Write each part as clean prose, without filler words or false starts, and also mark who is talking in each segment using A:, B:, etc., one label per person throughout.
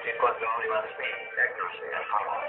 A: It was only must be accuracy and power.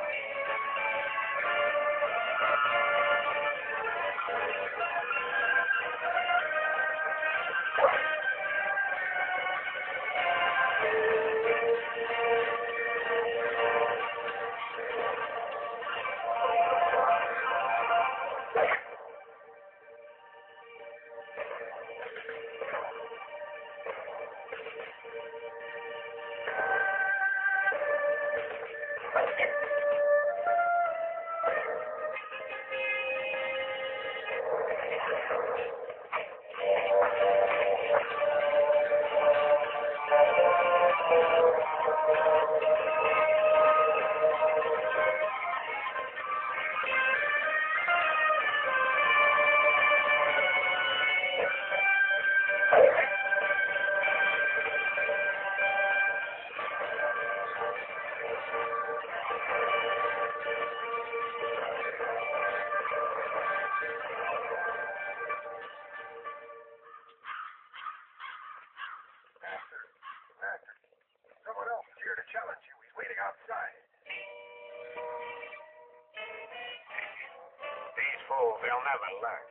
A: They'll never learn.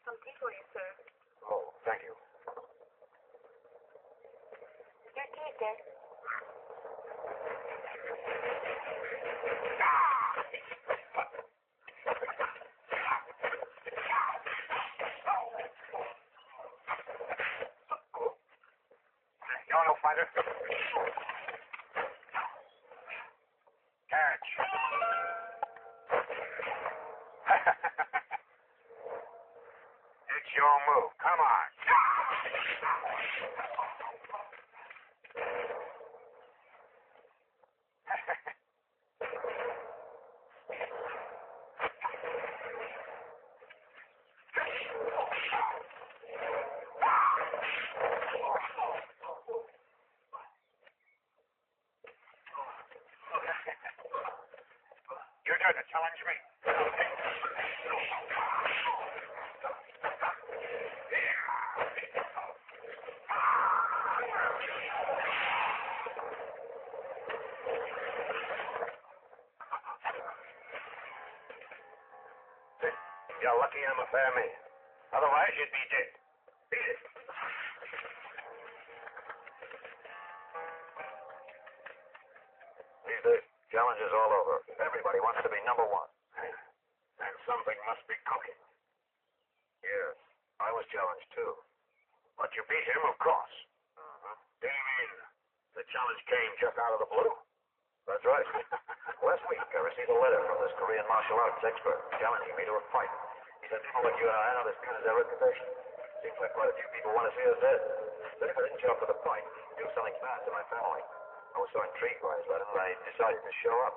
B: Some tea for you, sir.
A: Oh, thank you.
B: Your tea, sir.
A: You're no fighter. Catch. It's your move. Come on. You're there to challenge me. You're lucky I'm a fair man. Otherwise, you'd be dead. Beat it. These days, challenges all over. Everybody wants to be number one. And something must be cooking. Yes, I was challenged too. But you beat him, of course. Do you mean the challenge came just out of the blue? That's right. Last week, I received a letter from this Korean martial arts expert challenging me to a fight. He said people like you and I are not as good as their reputation. Seems like quite a few people want to see us dead. But if I didn't show up for the fight, do something bad to my family. I was so intrigued by his letter that I decided to show up.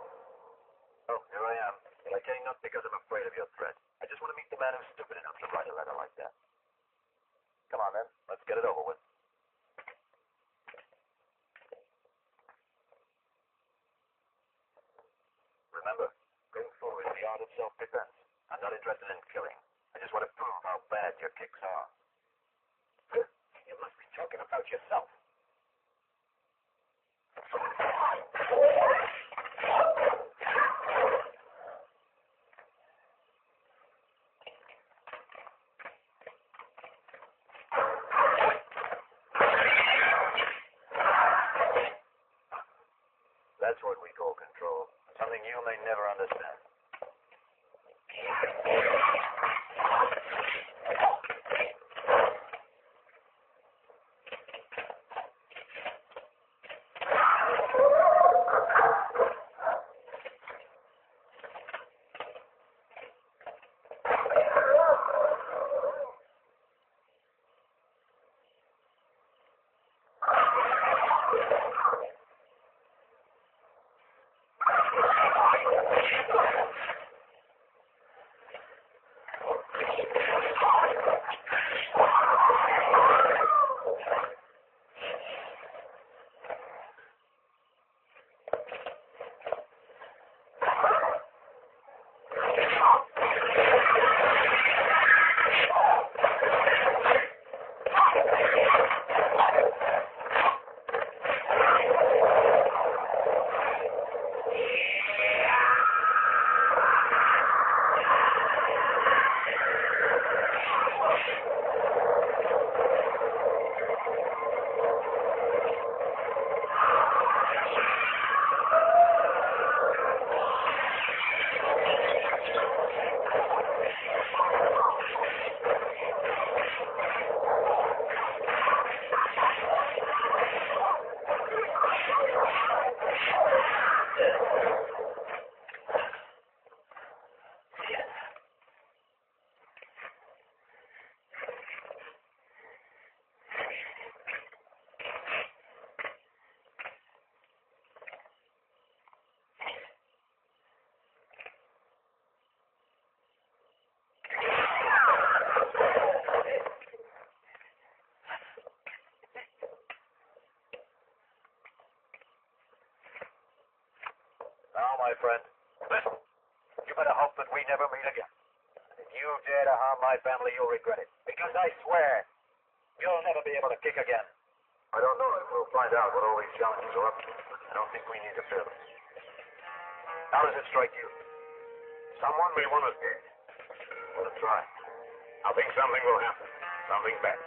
A: Oh, here I am. But I came not because I'm afraid of your threat. I just want to meet the man who's stupid enough to write a letter like that. Come on, then. Let's get it over with. Remember, Kung Fu is the art of self-defense. I'm not interested in killing. I just want to prove how bad your kicks are. You must be talking about yourself. That's what we call control. Something you may never understand. my friend. Listen, you better hope that we never meet again. If you dare to harm my family, you'll regret it. Because I swear, you'll never be able to kick again. I don't know if we'll find out what all these challenges are up to. I don't think we need to fear them. How does it strike you? Someone may want us dead. Let us try. I think something will happen. Something bad.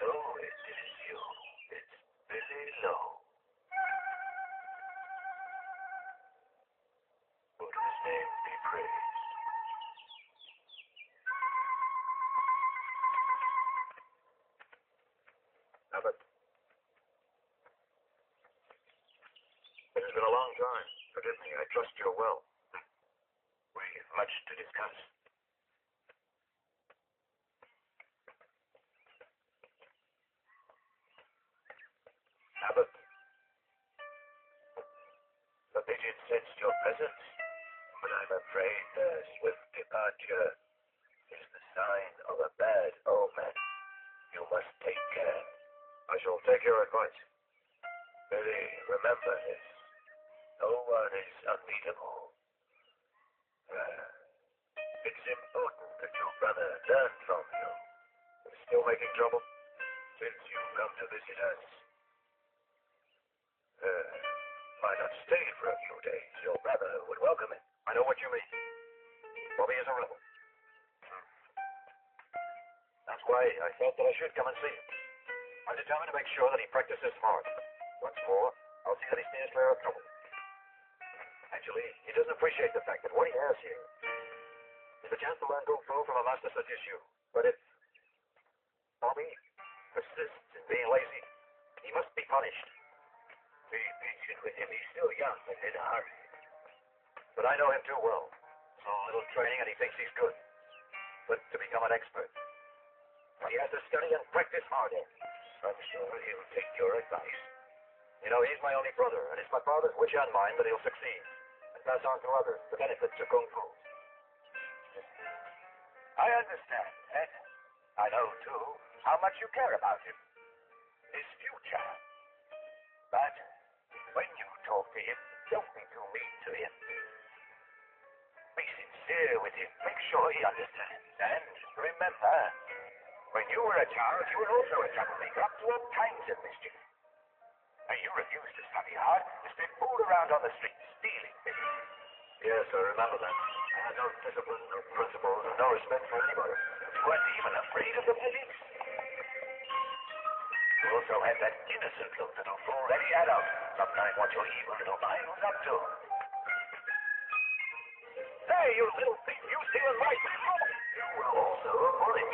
A: So it is you. It's Billy Lowe. Would his name be praised? Abbott. It has been a long time. Forgive me. I trust you're well. We've much to discuss. Abbott, the pigeon sensed your presence, but I'm afraid the swift departure is the sign of a bad omen. You must take care. I shall take your advice. Billy, remember this. No one is unbeatable. It's important that your brother learn from you. Still making trouble? Since you've come to visit us, why not stay for a few days? Your brother would welcome it. I know what you mean. Bobby is a rebel. That's why I thought that I should come and see him. I'm determined to make sure that he practices hard. What's more, I'll see that he stays clear of trouble. Actually, he doesn't appreciate the fact that what he has here is a chance to learn Kung Fu from a master such as you. But if Bobby persists in being lazy, he must be punished. Be patient with him. He's still young and in a hurry. But I know him too well. So little training and he thinks he's good. But to become an expert, he has to study and practice harder. I'm sure he'll take your advice. You know, he's my only brother, and it's my father's wish and mine that he'll succeed and pass on to others the benefits of Kung Fu.
C: I understand, Ed. I know, too, how much you care about him. His future. But when you talk to him, don't be too mean to him. Be sincere with him. Make sure he understands. And remember, when you were a child, you were also a troublemaker, up to all kinds of mischief. And you refused to study hard, instead fooled around on the streets, stealing things.
A: Yes, I remember that. I had no discipline, no principles, and no respect for anybody.
C: You weren't even afraid of the police. You also had that innocent little fool that he had out. Sometimes what your evil little mind was up to. Hey, you little thief, you stealing my people!
A: You were also a bully.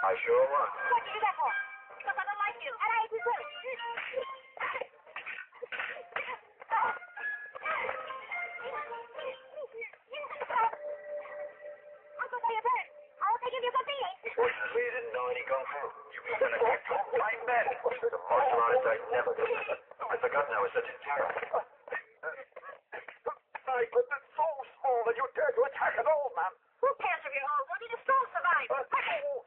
A: I sure was.
B: What'd you do that for? Because I don't like you, and I hate you too. I'm gonna pay you back. I won't take you for being.
A: Fortunately, you didn't know any Kung Fu.
C: You were going to get old-time men.
A: The martial artist I never did. I'd forgotten I was such a terror.
C: But it's so small that you dare to attack an old man.
B: Who cares if you're old? Only the strong survive. I'll kill you.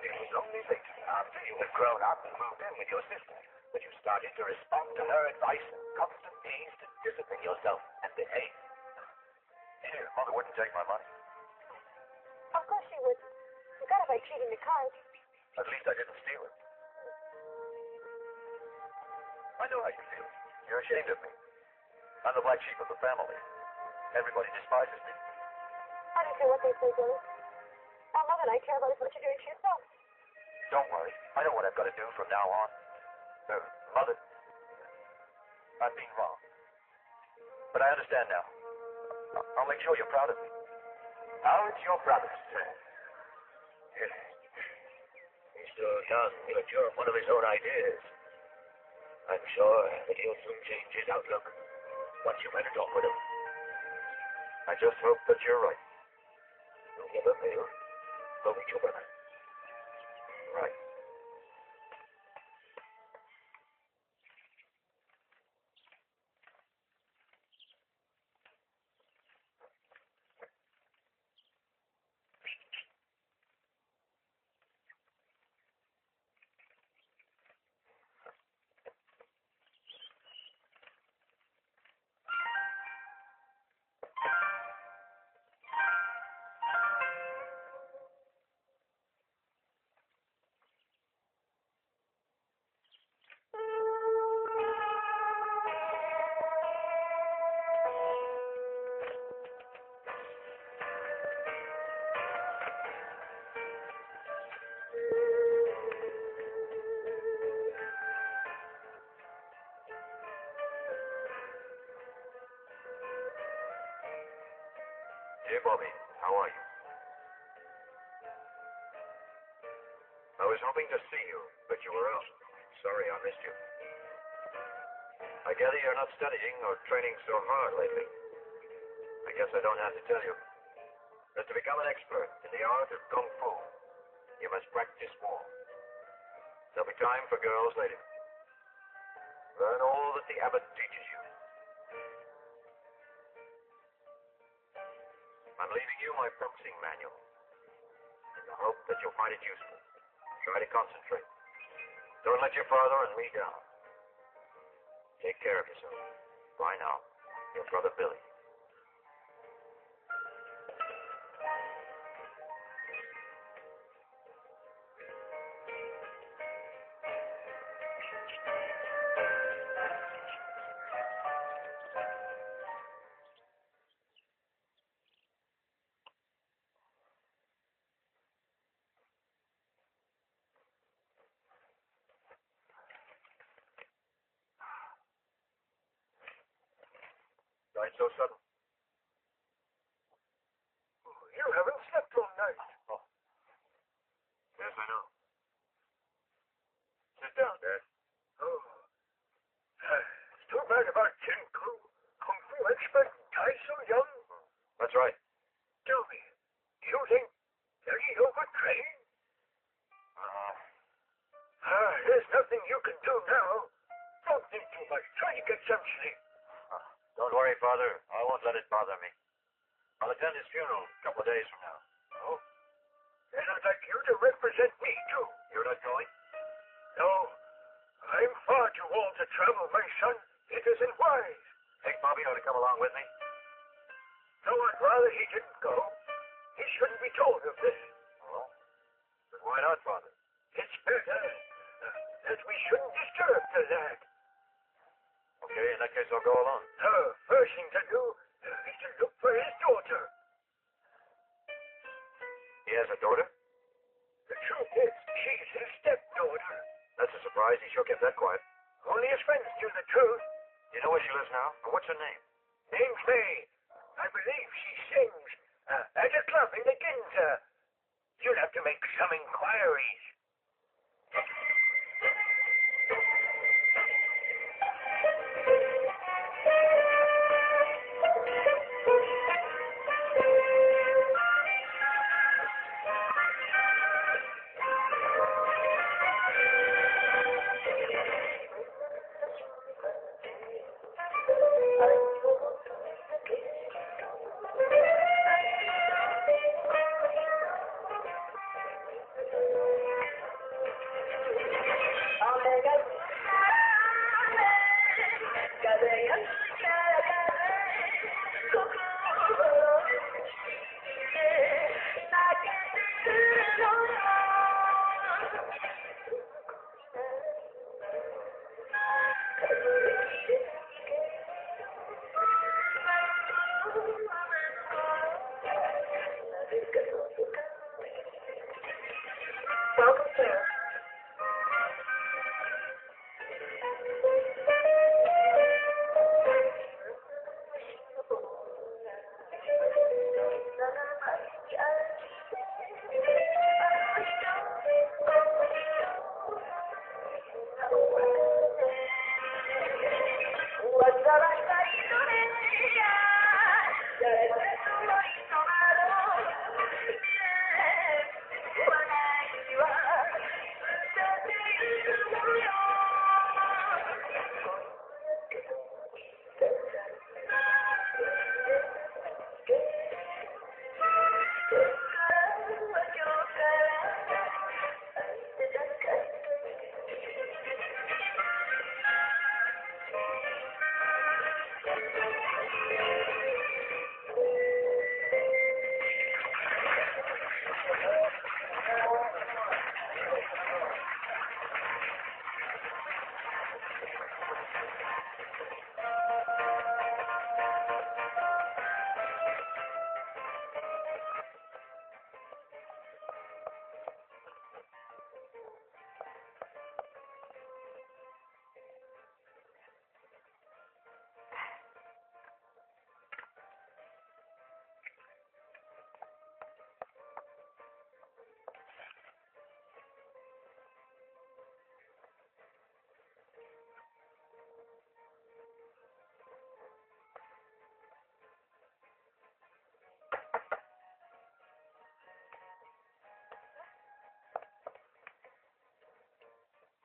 C: It was only later, after you had grown up and moved in with your sister, that you started to respond to her advice and constant tease to discipline yourself and behave.
A: Here, Mother wouldn't take my money.
B: Of course she would. You got it by cheating the cards.
A: At least I didn't steal it. I know how you feel. You're ashamed of me. I'm the black sheep of the family. Everybody despises me.
B: I don't care what they say, Billy. Our mother and I care about as much as you're doing to yourself.
A: Don't worry. I know what I've got to do from now on. Mother, I've been wrong. But I understand now. I'll make sure you're proud of me.
C: Now it's your brother's turn.
A: He's still young, but you're one of his own ideas. I'm sure that he'll soon change his outlook once you better talk with him. I just hope that you're right. You'll never fail. Go meet your brother. Right. Dear Bobby, how are you? I was hoping to see you, but you were out. Sorry I missed you. I gather you're not studying or training so hard lately. I guess I don't have to tell you that to become an expert in the art of Kung Fu, you must practice more. There'll be time for girls later. Learn all that the abbot teaches you. I'm leaving you my boxing manual in the hope that you'll find it useful. Try to concentrate. Don't let your father and me down. Take care of yourself. Bye now. Your brother Billy. Died so sudden.
C: You haven't slept all night.
A: Oh. Yes, I know.
C: Sit down.
A: Yes.
C: Oh,
A: sleep.
C: Don't worry, Father. I won't let it bother me. I'll attend his funeral a couple of days from now.
A: Oh? Then I'd like you to represent me, too.
C: You're not going?
A: No. I'm far too old to travel, my son. It isn't wise.
C: Think Bobby ought to come along with me?
A: No, I'd rather he didn't go. He shouldn't be told of this.
C: Oh? But why not, Father?
A: It's better that we shouldn't disturb the lad.
C: Okay, in that case I'll go alone.
A: The first thing to do is to look for his daughter.
C: He has a daughter?
A: The truth is, she's his stepdaughter.
C: That's a surprise. He sure kept that quiet.
A: Only his friends knew the truth.
C: You know where she lives now? Or what's her name?
A: Name's May. I believe she sings at a club in the Ginza. You'll have to make some inquiries.
B: Welcome, sir.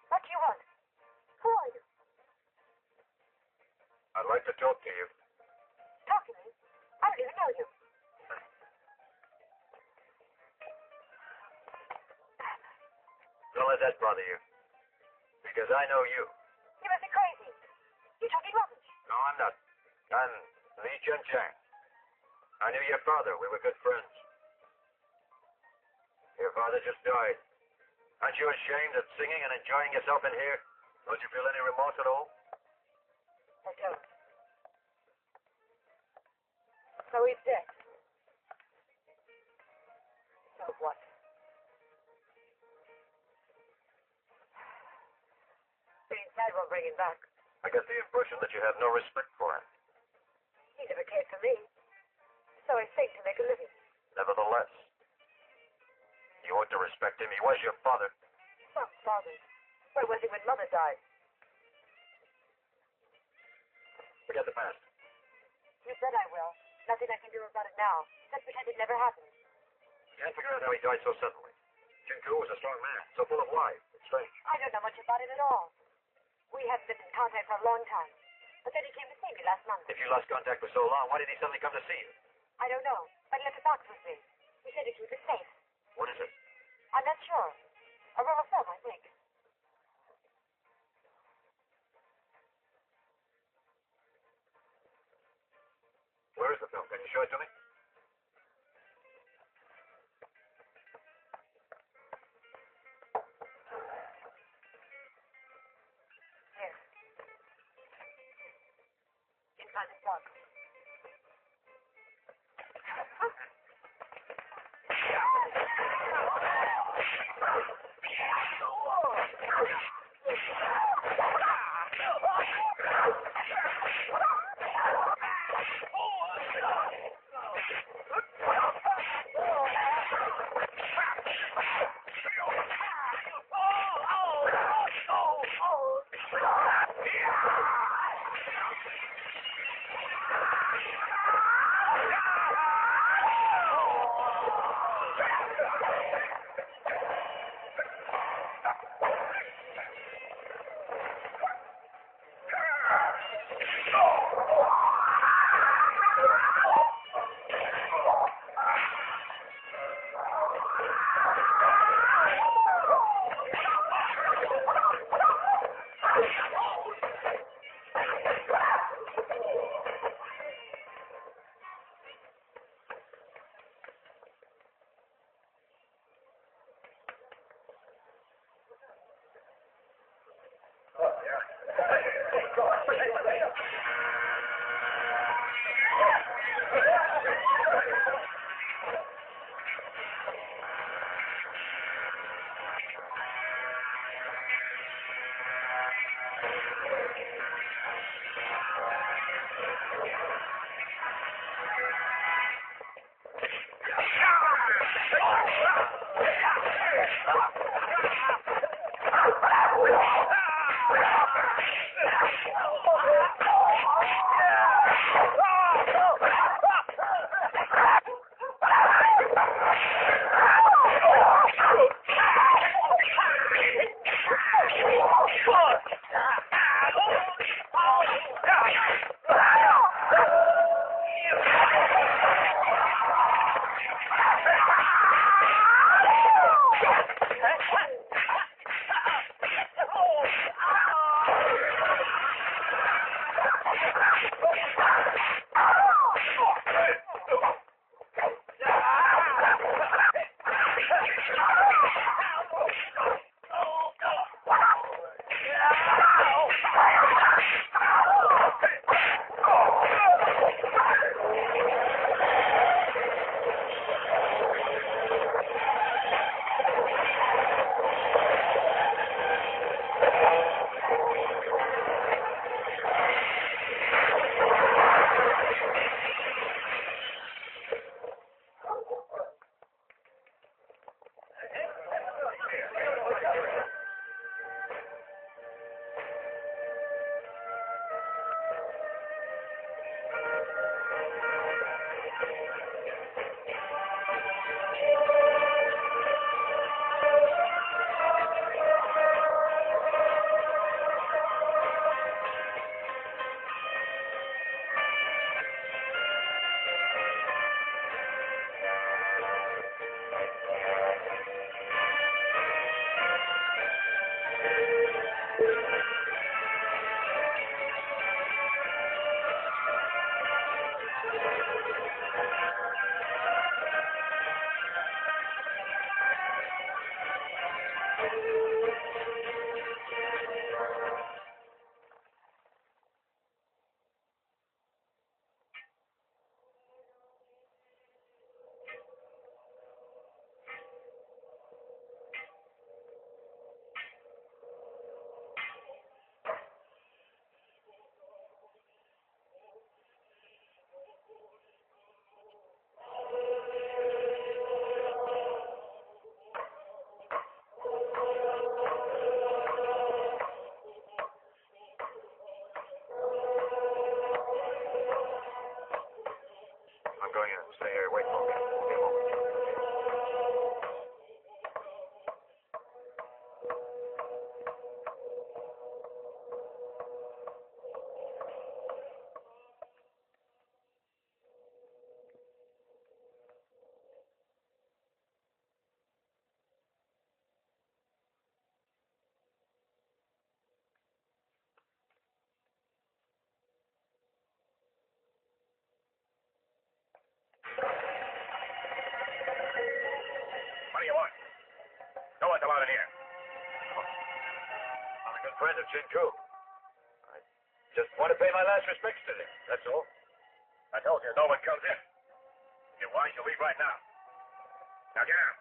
B: What do you want? Who are you?
C: I'd like to talk to you.
B: Talk to me. I don't even know you.
C: Don't let that bother you. Because I know you.
B: You must be crazy. You're talking rubbish.
C: No, I'm not. I'm Li Cheng. I knew your father. We were good friends. Your father just died. Aren't you ashamed of singing and enjoying yourself in here? Don't you feel any remorse at all?
B: I don't. So he's dead. So what? Being sad won't bring him back.
C: I get the impression that you have no respect for him.
B: He never cared for me. So I sing to make a living.
C: Nevertheless, you ought to respect him. He was your father.
B: Not father. Where was he when Mother died?
C: Forget the past.
B: You said I will. Nothing I can do about it now. Just pretend it never happened.
C: Can't figure out how he died so suddenly. Jinko was a strong man, so full of life. It's strange.
B: I don't know much about him at all. We haven't been in contact for a long time. but then he came to see me last month.
A: If you lost contact for so long, why did he suddenly come to see you?
B: I don't know, but he left a box with me. He said to keep it safe.
A: What is it?
B: I'm not sure. A roll of film, I think.
A: Where is the film? Can you show it to me?
B: Here. Inside this box.
A: friend of Chin Ku. I just want to pay my last respects to them, that's all. I told you, no one comes in. You're wise to leave right now. Now get out.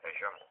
A: Hey, Sherman.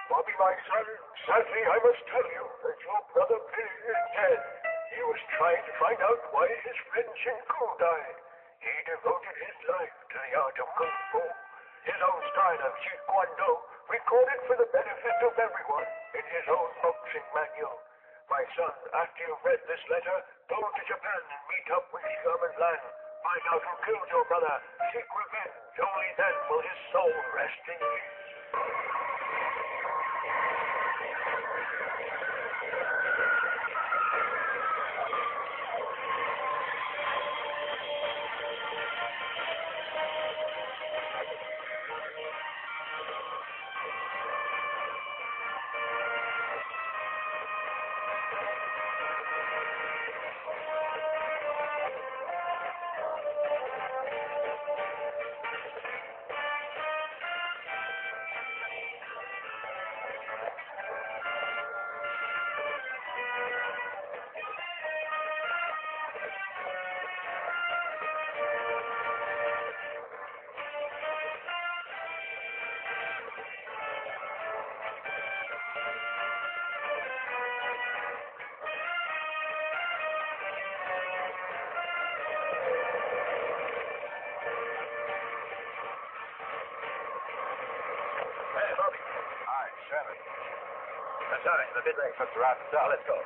C: Bobby, my son, sadly I must tell you that your brother Billy is dead. He was trying to find out why his friend Chin Ku died. He devoted his life to the art of Kung Fu. His own style of Jeet Kune Do, recorded for the benefit of everyone in his own boxing manual. My son, after you've read this letter, go to Japan and meet up with Sherman Lan. Find out who killed your brother. Seek revenge. Only then will his soul rest in peace. sorry. I'm a bit late. Mr. Rotten. So, let's go.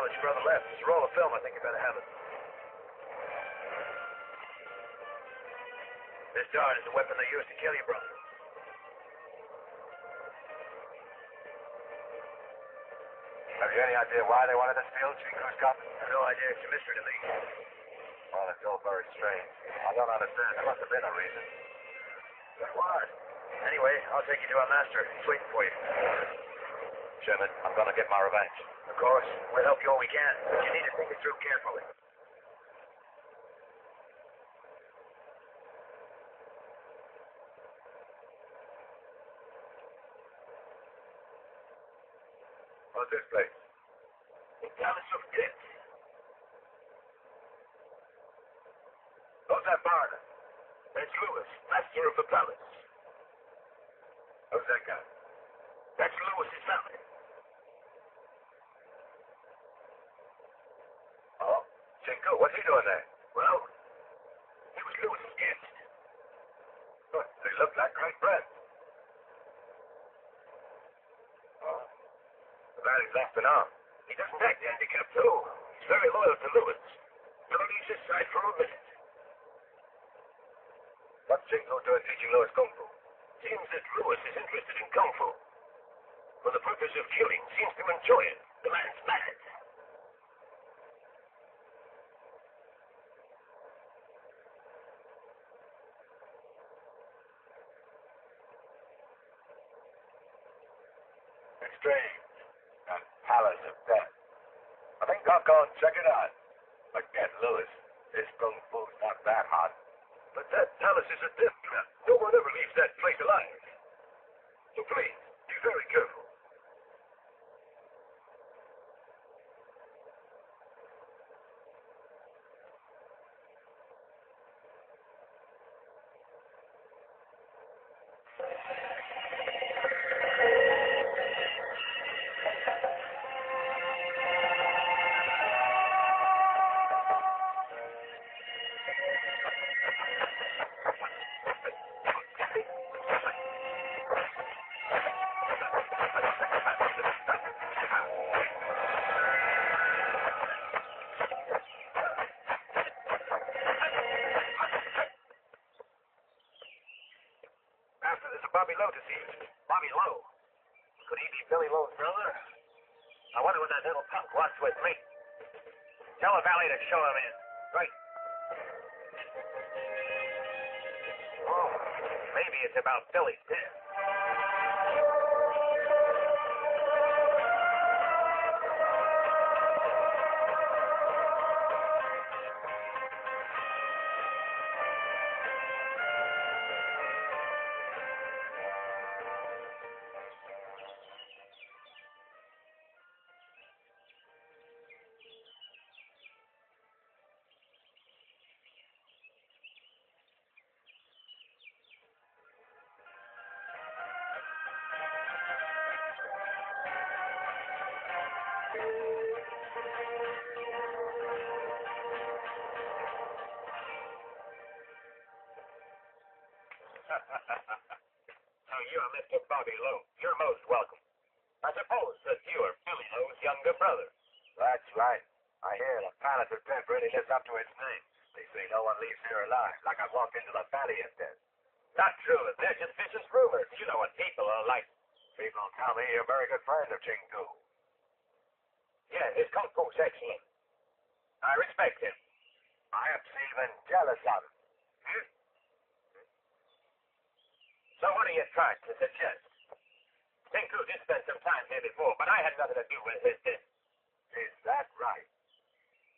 A: Your brother left. It's a roll of film. I think you better have it. This dart is the weapon they used to kill your brother.
C: Have you any idea why they wanted to steal Chingu's copy?
A: No idea. It's a mystery to me.
C: Well, it's all very strange. I don't understand. There must have been a reason.
A: But what? Anyway, I'll take you to our master. He's waiting for you.
C: Sherman, I'm going to get my revenge.
A: Of course. We'll help you all we can. But you need to think it through carefully.
C: What's this place?
A: The Palace of Death.
C: Who's that foreigner?
A: That's Lewis, master of the palace.
C: Who's that guy?
A: That's Lewis's family.
C: Oh, Chingu, what's he doing there?
A: Well, he was Lewis's guest.
C: They look like great friends. Oh, the man he's left an arm.
A: He doesn't act handicapped, though. He's very loyal to Lewis. Never leaves his side for a minute.
C: What's Chingu doing teaching Lewis Kung Fu?
A: Seems that Lewis is interested in Kung Fu. For the purpose of killing, seems to enjoy it. The man's mad.
C: It's strange. That Palace of Death. I think I'll go and check it out. Forget Lewis. This Kung Fu's not that hot.
A: But that palace is a death trap. No one ever leaves that place alive. So please, be very careful. Bobby Lowe to see you.
C: Bobby Lowe? Could he be Billy Lowe's brother? I wonder what that little punk wants with me. Tell the valet to show him in. Right. Oh, maybe it's about Billy's death.
A: So you're Mr. Bobby Lowe. You're most welcome. I suppose that you are Billy Lowe's younger brother.
C: That's right. I hear the Palace of Death really lives up to its name. They say no one leaves here alive, like I walked into the Valley of Death.
A: Not true. They're just vicious rumors. You know what people are like.
C: People tell me you're a very good friend of Chingu.
A: Yeah, his Kung Fu's excellent. I respect him.
C: Perhaps even jealous of him.
A: So what are you trying to suggest? Chingu did spend some time here before, but I had nothing to do with his death.
C: Is that right?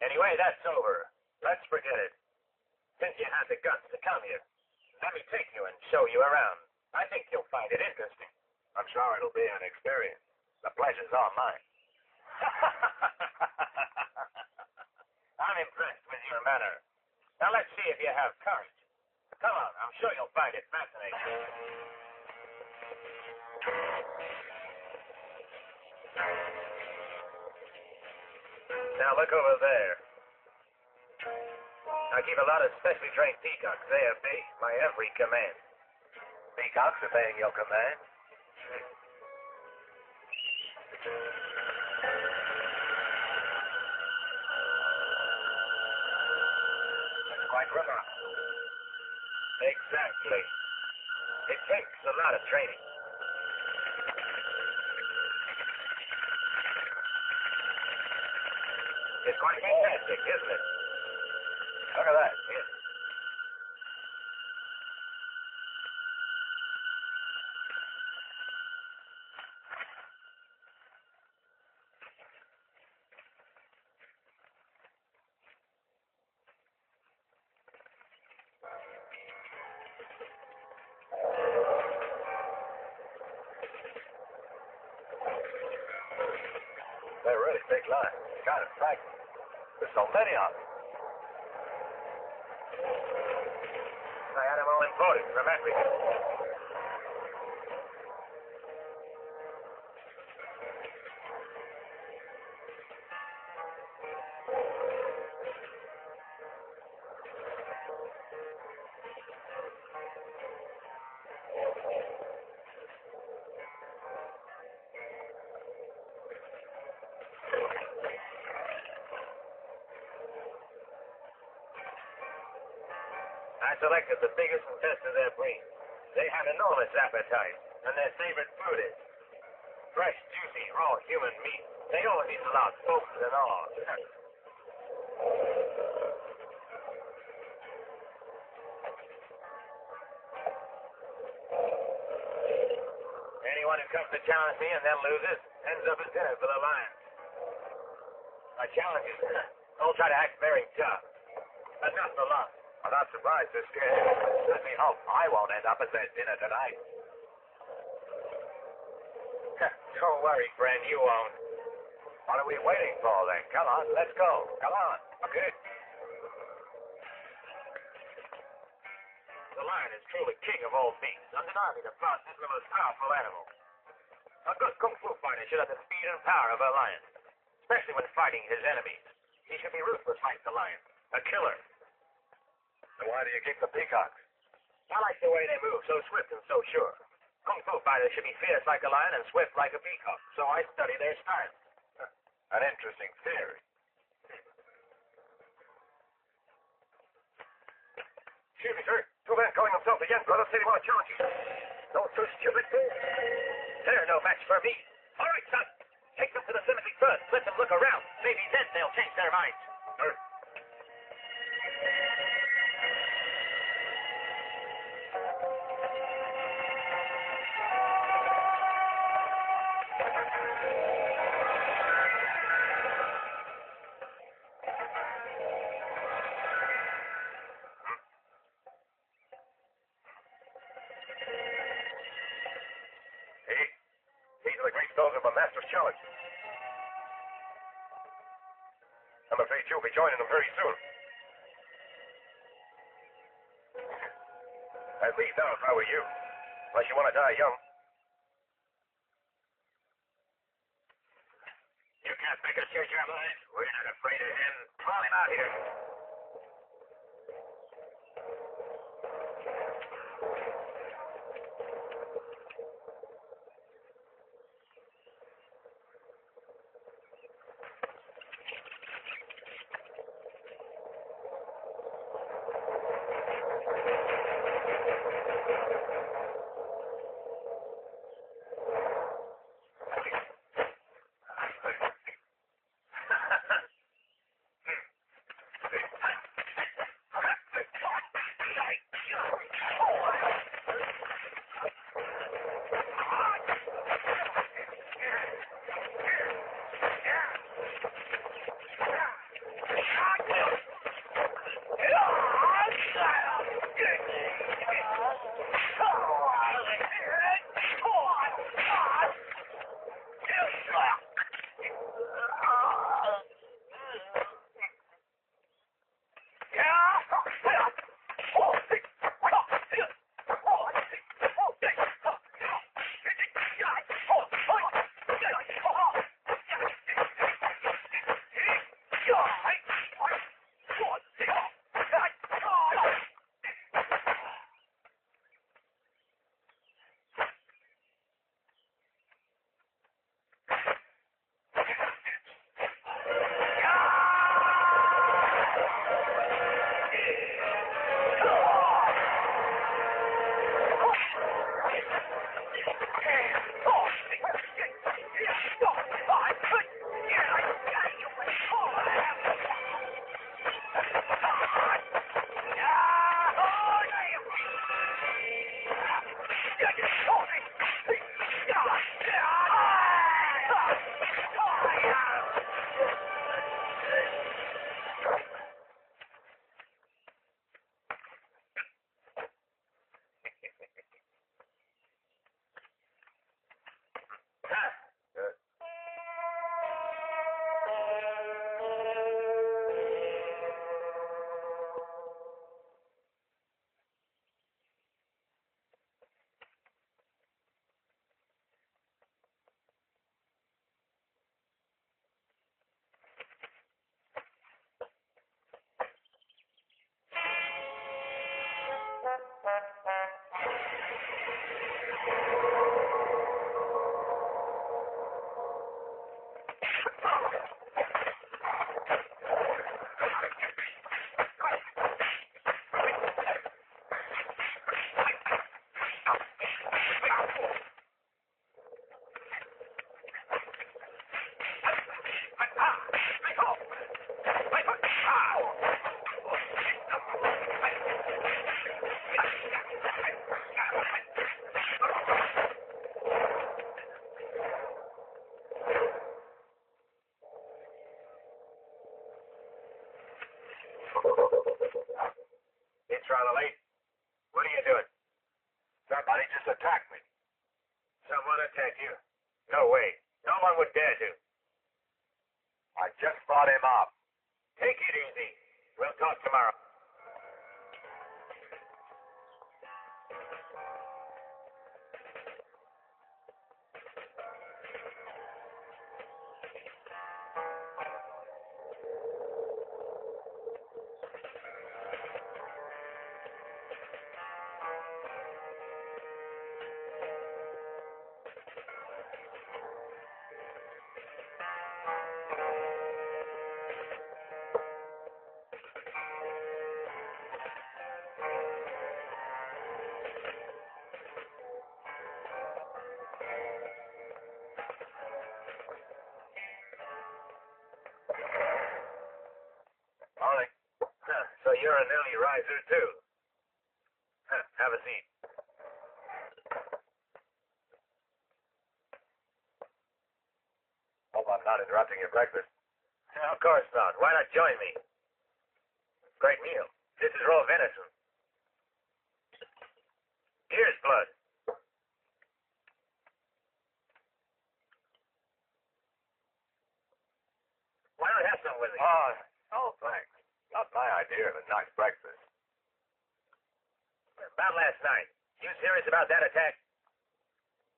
A: Anyway, that's over. Let's forget it. Since you had the guts to come here, let me take you and show you around. I think you'll find it interesting.
C: I'm sure it'll be an experience. The pleasure's all mine.
A: I'm impressed with your manner. Now let's see if you have courage.
C: Come on, I'm sure you'll find it fascinating. Now look over there. I keep a lot of specially trained peacocks. They obey my every command. Peacocks obeying your command? That's quite remarkable. Exactly. It takes a lot of training. It's quite fantastic, isn't it? Look at that. Yes. They're really big lines. Kind of frightening. There's so many of them. I had them all imported from Africa. I selected the biggest and best of their breed. They have enormous appetite, and their favorite food is fresh, juicy, raw human meat. They always eat a lot, bones and all. Anyone who comes to challenge me and then loses ends up as dinner for the lions. My challenge is don't try to act very tough, but not for long. I'm not surprised this scared. I certainly hope I won't end up as their dinner tonight. Don't worry, friend, you won't. What are we waiting for, then? Come on, let's go. Come on. Okay. The lion is truly king of all beasts. Undeniably, the fastest and the most powerful animal. A good kung fu fighter should have the speed and power of a lion, especially when fighting his enemies. He should be ruthless like the lion, a killer. So why do you keep the peacocks? I like the way they move, so swift and so sure. Kung fu fighters should be fierce like a lion and swift like a peacock, so I study their style. An interesting theory. Excuse me, sir. Two men calling themselves the Yen Brothers say they want to challenge you. Don't so stupid, fool. They're no match for me. All right, son. Take them to the cemetery first. Let them look around. Maybe then they'll change their minds. Sir. These are the great stones of a master's challenge. I'm afraid you'll be joining them very soon. I'd leave now if I were you, unless you want to die young. You can't make us change our minds. We're not afraid of him. Call him out here.
A: It's rather late. What are you doing?
C: Somebody just attacked me.
A: Someone attacked you? No way. No one would dare to.
C: I just fought him off.
A: Take it easy. We'll talk tomorrow.
C: Ollie.
A: So you're an early riser, too. Have a seat.
C: Hope I'm not interrupting your breakfast.
A: Of course not. Why not join me? Great meal. This is raw venison. Here's blood. Why not have some with me?
C: Oh, thanks. Not my idea of a nice breakfast.
A: About last night. You serious about that attack?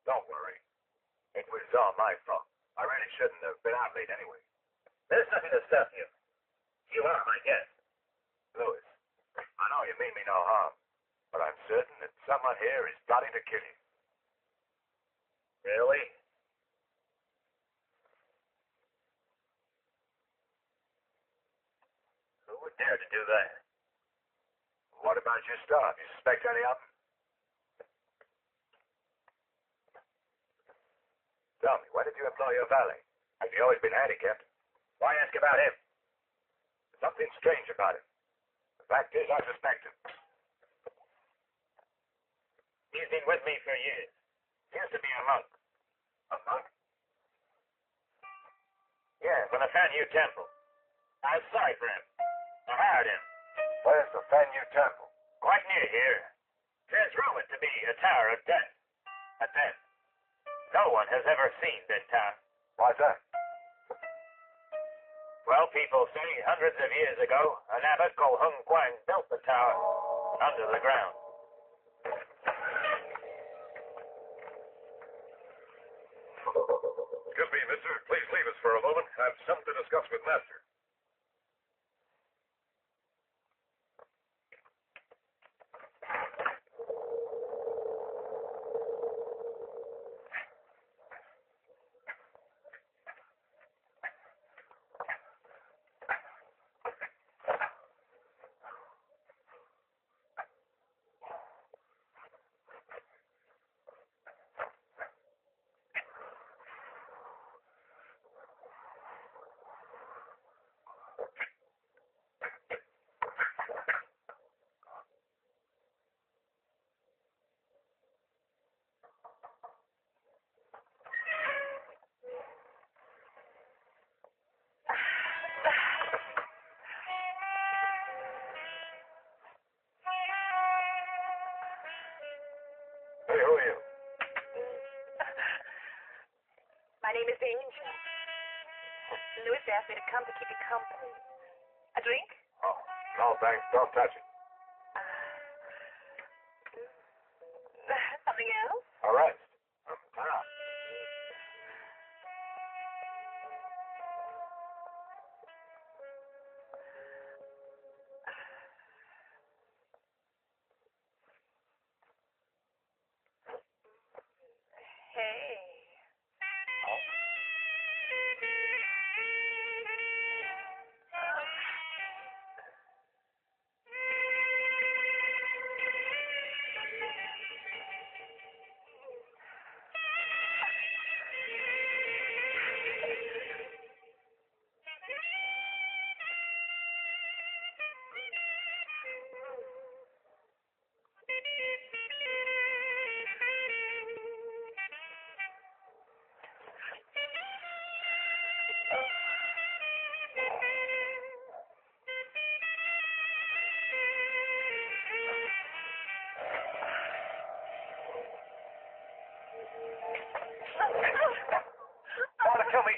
C: Don't worry. It was all my fault. I really shouldn't have been out late anyway.
A: There's nothing to stop you. You are my guest.
C: Louis, I know you mean me no harm, but I'm certain that someone here is plotting to kill you.
A: Really? Who would dare to do that?
C: What about your staff? You suspect any of them? Tell me, when did you employ your valet? Has he always been handicapped?
A: Why ask about him?
C: There's something strange about him. The fact is, I suspect him.
A: He's been with me for years. He used to be a monk.
C: A monk?
A: Yeah, from the Fanyu Temple. I was sorry for him. I hired him.
C: Where's the Fanyu Temple?
A: Quite near here. There's rumored to be a Tower of Death. A death. No one has ever seen this tower.
C: Why's that?
A: Well, people say hundreds of years ago, an abbot called Hung Quang built the tower under the ground.
C: Excuse me, mister. Please leave us for a moment. I have something to discuss with Master.
B: Louis asked me to come to keep you company. A drink?
A: Oh, no, thanks. Don't touch it.
B: Something else?
A: All right. Turn on.
B: Hey.
C: Want to kill me?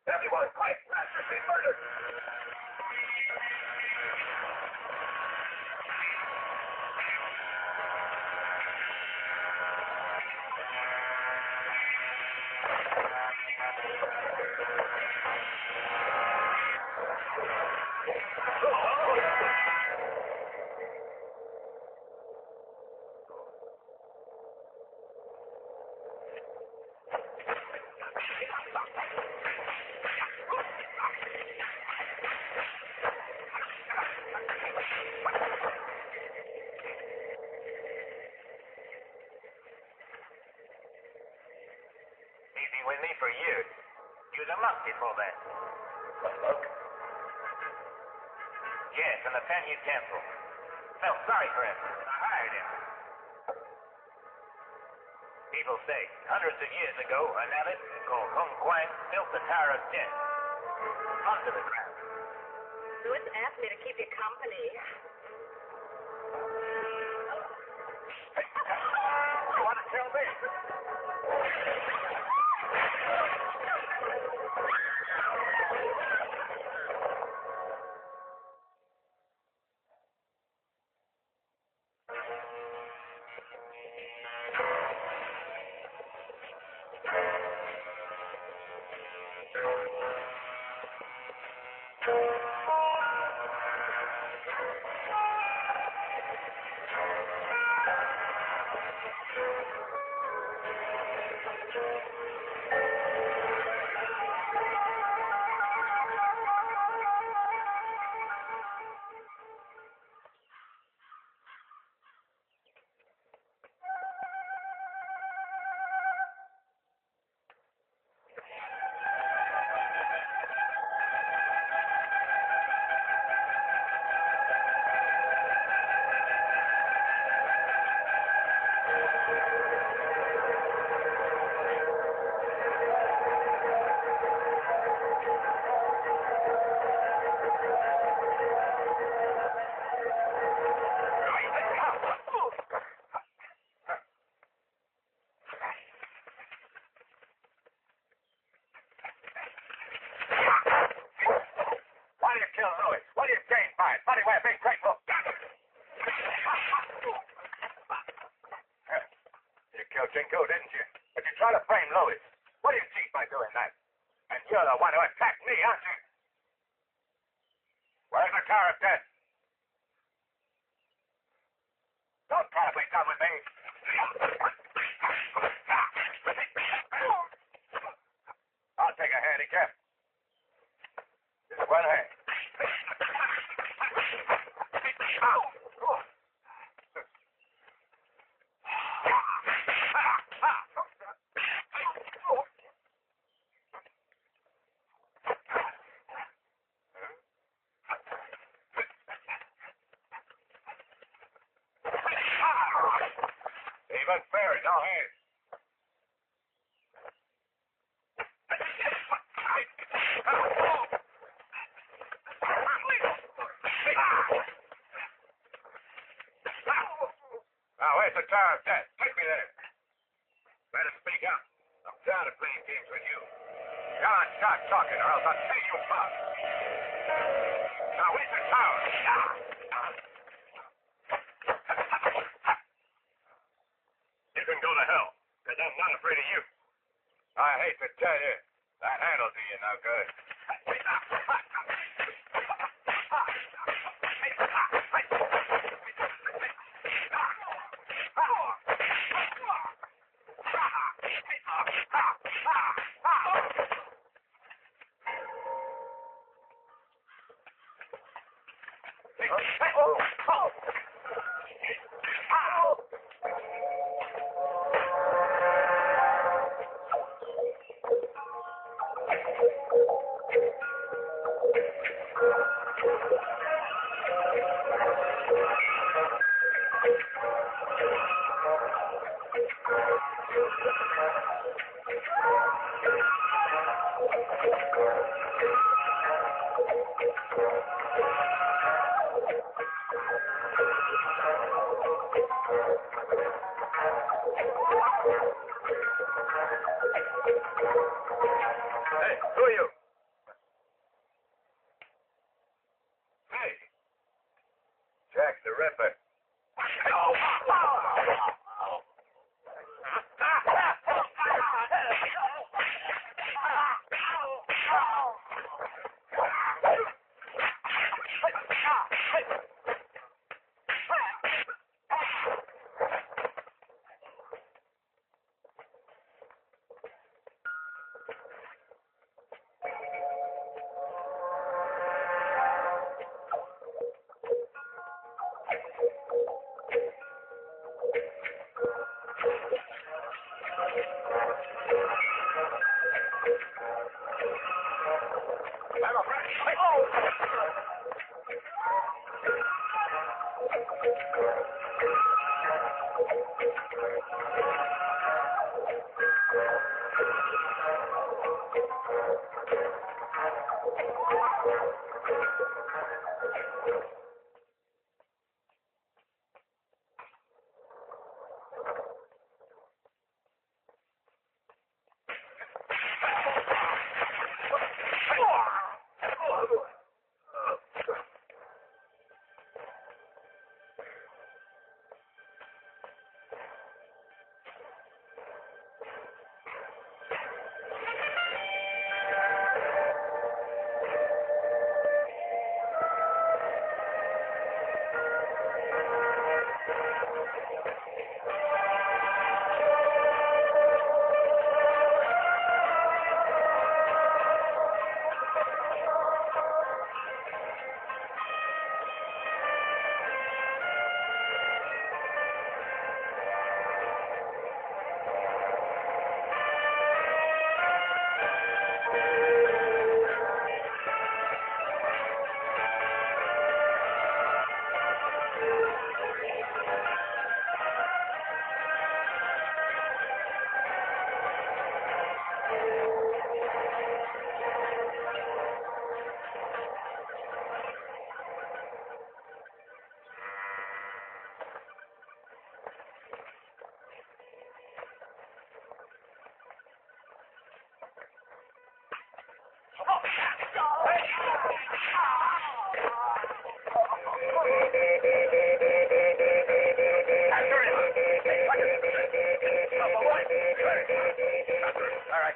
A: Everyone, quiet! Master's been murdered!
C: He's been with me for years. He was a monk before that.
A: A monk?
C: Yes, in the Penny Temple. Felt sorry for him. I hired him. People say, hundreds of years ago, an abbot called Kung Quan built the Tower of Ten. Under the ground.
B: Louis asked me to keep you company.
C: You want to kill me? You're the one who attacked me, aren't you? Where's the tower of death? Don't try to play dumb with me. I'll take a handicap. Just one hand. Even fair, no hands. Now, where's the tower of death? Take me there. Better speak up. I'm tired of playing games with you. Come on, start talking, or else I'll tear you apart. Now, where's the tower? You can go to hell, because I'm not afraid of you. I hate to tell you, that hand'll do you no good. Hey, who are you? Hey, Jack the Ripper. All right.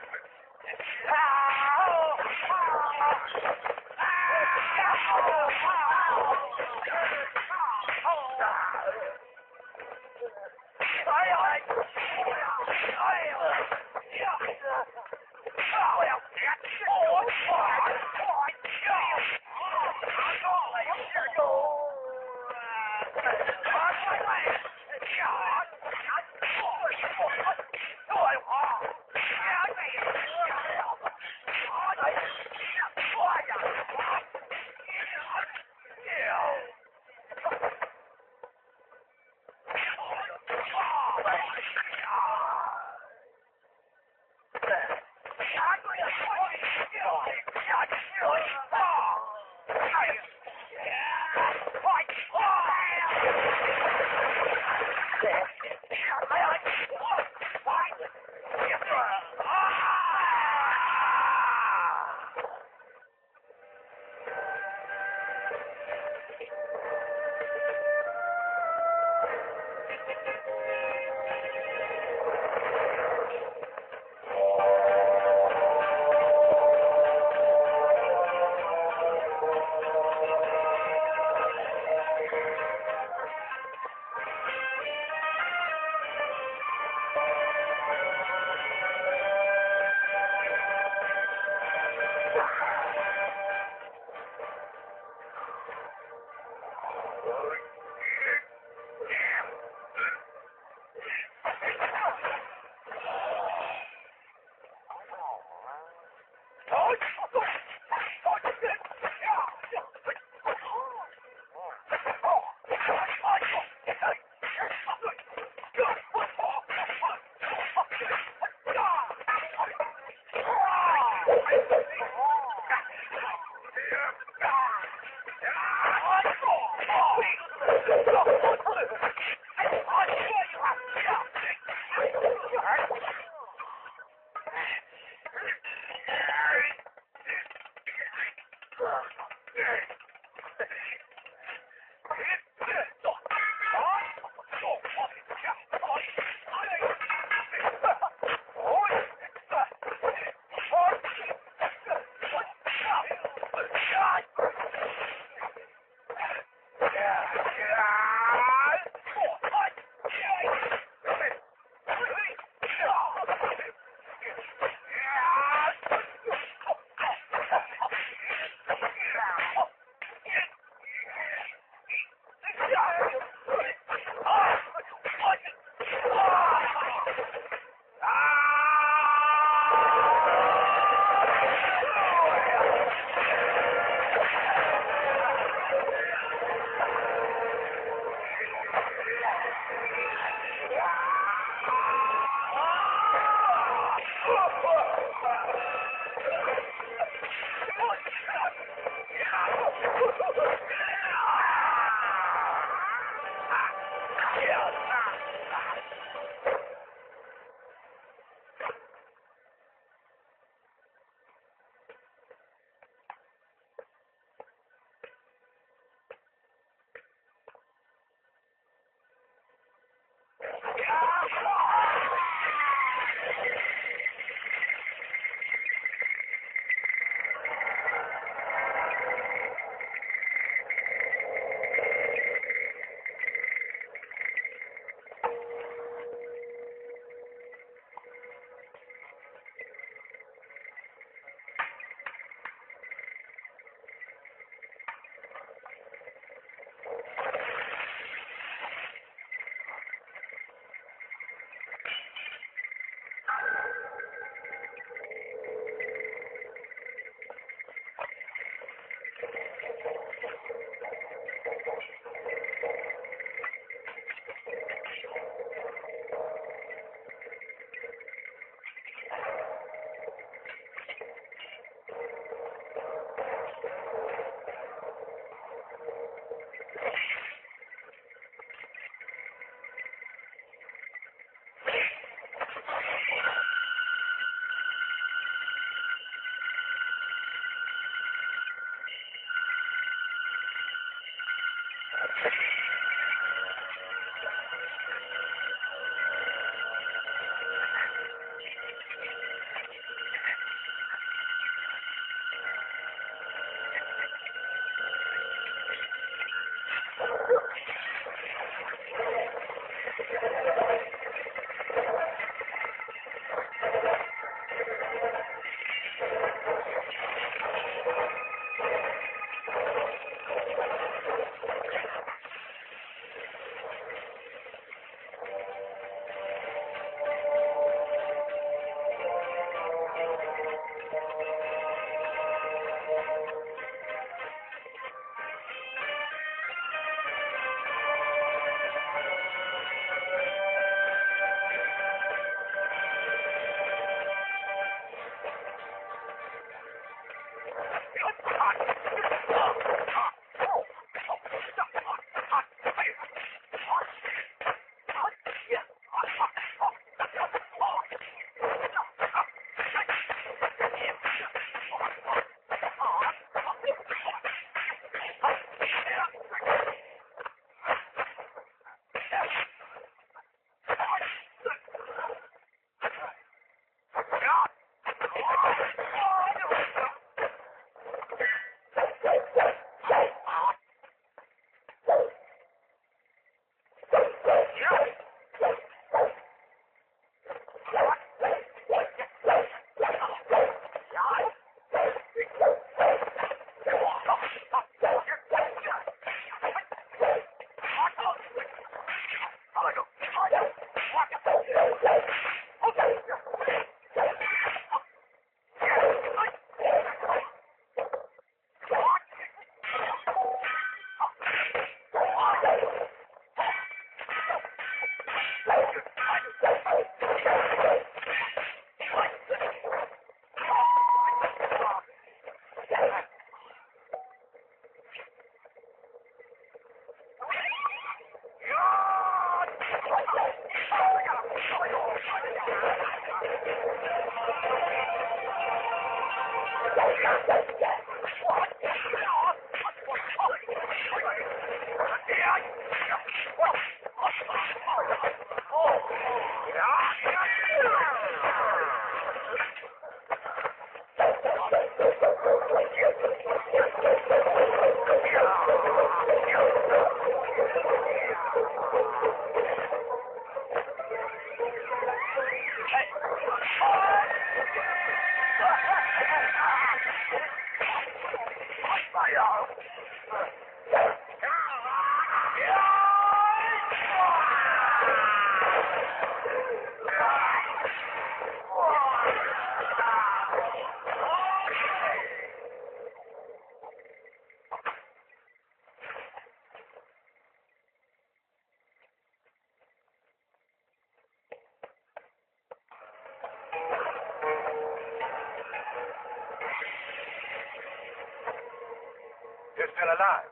C: You're still alive.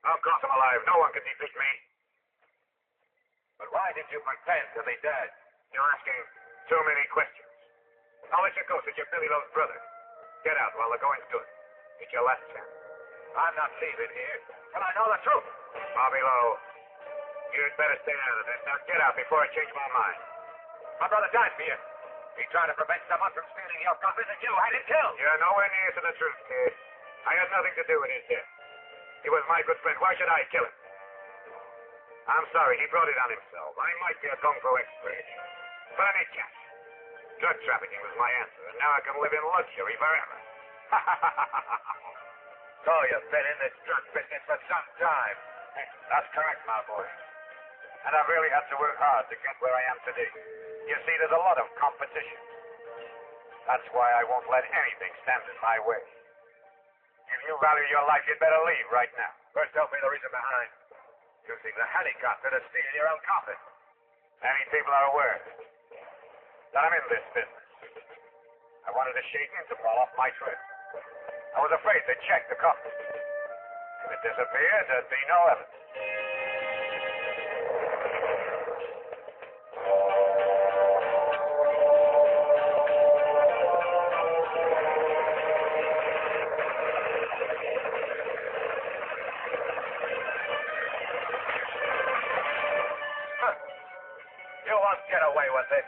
A: Of course I'm alive. No one can defeat me.
C: But why did you pretend to be dead?
A: You're asking too many questions. I'll let you go since you're Billy Lowe's brother. Get out while the going's good. It's your last chance.
C: I'm not leaving here till I know the truth.
A: Bobby Lowe, you'd better stay out of this. Now get out before I change my mind.
C: My brother died for you. He tried to prevent someone from stealing your coffin, and you had him killed.
A: You're nowhere near to the truth, kid. I had nothing to do with his death. He was my good friend. Why should I kill him? I'm sorry, he brought it on himself. I might be a kung fu expert, but I need cash. Drug trafficking was my answer, and now I can live in luxury forever.
C: So you've been in this drug business for some time.
A: That's correct, my boy. And I've really had to work hard to get where I am today. You see, there's a lot of competition. That's why I won't let anything stand in my way. If you value your life, you'd better leave right now.
C: First, tell me the reason behind using the helicopter to steal your own coffin.
A: Many people are aware that I'm in this business. I wanted a shaking to fall off my trail. I was afraid they'd check the coffin. If it disappeared, there'd be no evidence.
C: You won't get away with this,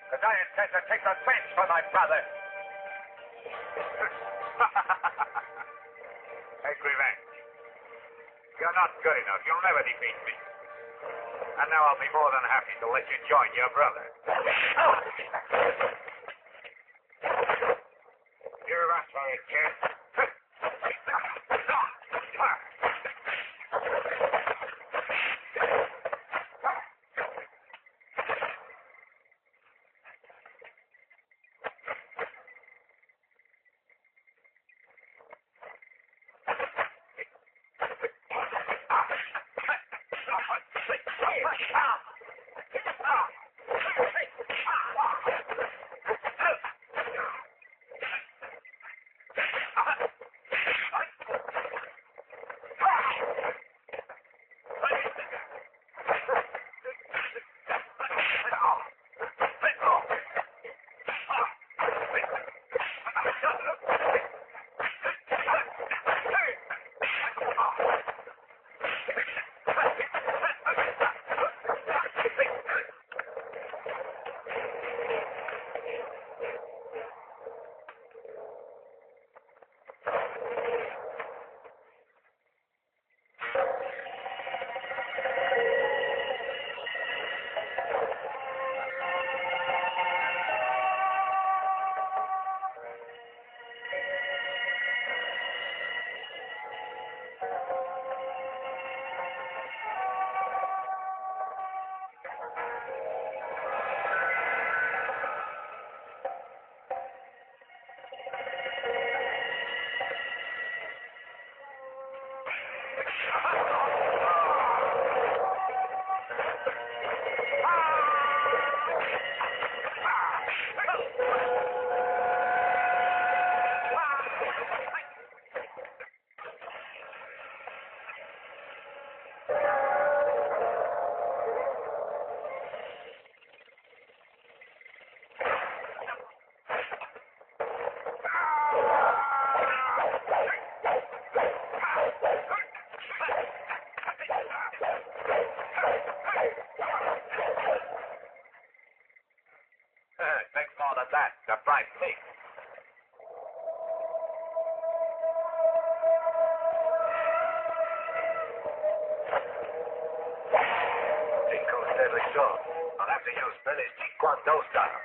C: because I intend to take revenge for my brother.
A: Take revenge. You're not good enough. You'll never defeat me. And now I'll be more than happy to let you join your brother. You've asked for it, kid.
C: Sure. I'll have to use Billy's teeth cuando down.